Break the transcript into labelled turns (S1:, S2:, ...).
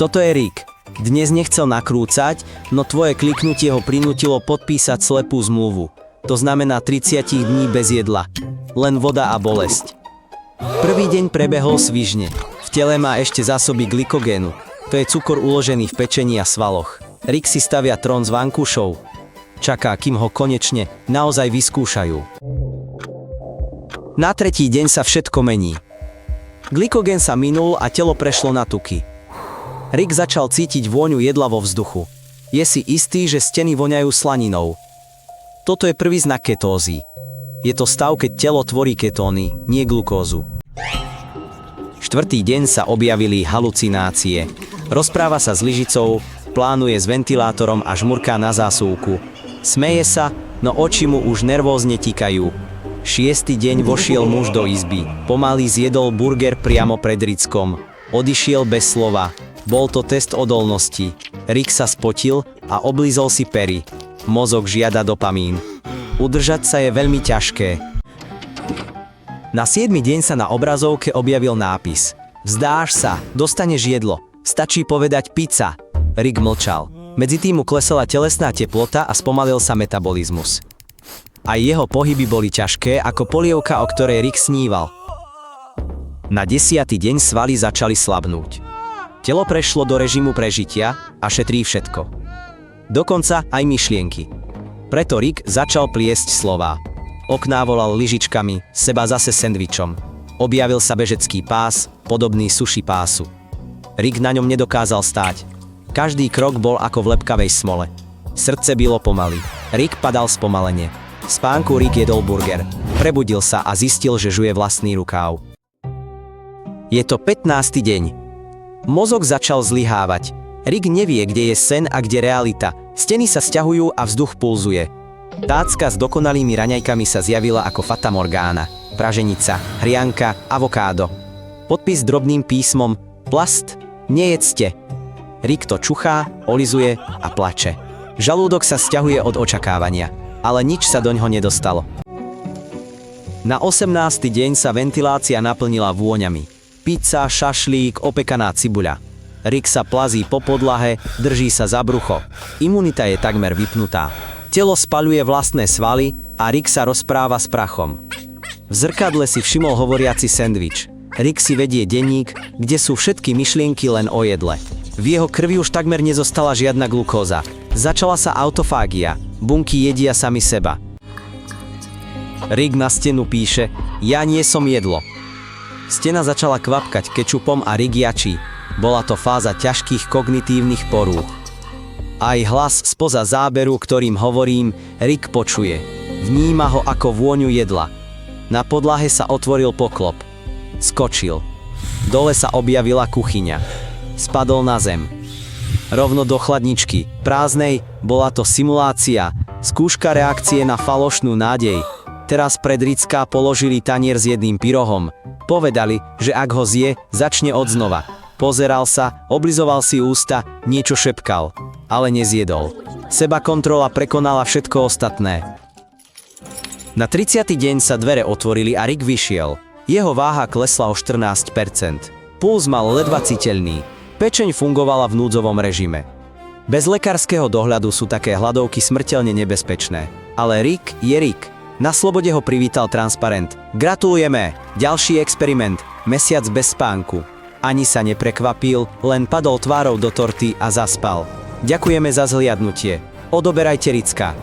S1: Toto je Rick. Dnes nechcel nakrúcať, no tvoje kliknutie ho prinútilo podpísať slepú zmluvu. To znamená 30 dní bez jedla. Len voda a bolesť. Prvý deň prebehol svižne. V tele má ešte zásoby glykogénu. To je cukor uložený v pečení a svaloch. Rick si stavia trón z vankušov. Čaká, kým ho konečne naozaj vyskúšajú. Na tretí deň sa všetko mení. Glykogén sa minul a telo prešlo na tuky. Rick začal cítiť vôňu jedla vo vzduchu. Je si istý, že steny voňajú slaninou. Toto je prvý znak ketózy. Je to stav, keď telo tvorí ketóny, nie glukózu. Štvrtý deň sa objavili halucinácie. Rozpráva sa s lyžicou, plánuje s ventilátorom a žmurká na zásuvku. Smeje sa, no oči mu už nervózne tikajú. Šiestý deň vošiel muž do izby. Pomaly zjedol burger priamo pred Rickom. Odišiel bez slova. Bol to test odolnosti. Rick sa spotil a oblízol si pery. Mozog žiada dopamín. Udržať sa je veľmi ťažké. Na 7. deň sa na obrazovke objavil nápis. Vzdáš sa, dostaneš jedlo. Stačí povedať pizza. Rick mlčal. Medzi tým mu klesala telesná teplota a spomalil sa metabolizmus. Aj jeho pohyby boli ťažké ako polievka, o ktorej Rick sníval. Na 10. deň svaly začali slabnúť. Telo prešlo do režimu prežitia a šetrí všetko. Dokonca aj myšlienky. Preto Rick začal pliesť slová. Okná volal lyžičkami, seba zase sendvičom. Objavil sa bežecký pás, podobný sushi pásu. Rick na ňom nedokázal stáť. Každý krok bol ako v lepkavej smole. Srdce bilo pomaly. Rick padal spomalene. V spánku Rick jedol burger. Prebudil sa a zistil, že žuje vlastný rukáv. Je to 15. deň. Mozog začal zlyhávať. Rick nevie, kde je sen a kde realita. Steny sa sťahujú a vzduch pulzuje. Tácka s dokonalými raňajkami sa zjavila ako Fata Morgana. Praženica, hrianka, avokádo. Podpis drobným písmom Plast, nejedzte. Rick to čuchá, olizuje a plače. Žalúdok sa sťahuje od očakávania, ale nič sa doňho nedostalo. Na 18. deň sa ventilácia naplnila vôňami. Pizza, šašlík, opekaná cibuľa. Rick sa plazí po podlahe, drží sa za brucho. Imunita je takmer vypnutá. Telo spaľuje vlastné svaly a Rick sa rozpráva s prachom. V zrkadle si všimol hovoriaci sendvič. Rick si vedie denník, kde sú všetky myšlienky len o jedle. V jeho krvi už takmer nezostala žiadna glukóza. Začala sa autofágia. Bunky jedia sami seba. Rick na stenu píše: Ja nie som jedlo. Stena začala kvapkať kečupom a Rick jačí. Bola to fáza ťažkých kognitívnych porúch. Aj hlas spoza záberu, ktorým hovorím, Rick počuje. Vníma ho ako vôňu jedla. Na podlahe sa otvoril poklop. Skočil. Dole sa objavila kuchyňa. Spadol na zem. Rovno do chladničky. Prázdnej, bola to simulácia. Skúška reakcie na falošnú nádej. Teraz pred Ricka položili tanier s jedným pyrohom. Povedali, že ak ho zje, začne odznova. Pozeral sa, oblizoval si ústa, niečo šepkal. Ale nezjedol. Sebakontrola prekonala všetko ostatné. Na 30. deň sa dvere otvorili a Rick vyšiel. Jeho váha klesla o 14%. Puls mal ledva citeľný. Pečeň fungovala v núdzovom režime. Bez lekárskeho dohľadu sú také hladovky smrteľne nebezpečné. Ale Rick je Rick. Na slobode ho privítal transparent. Gratulujeme! Ďalší experiment. Mesiac bez spánku. Ani sa neprekvapil, len padol tvárou do torty a zaspal. Ďakujeme za zhliadnutie. Odoberajte Ricka.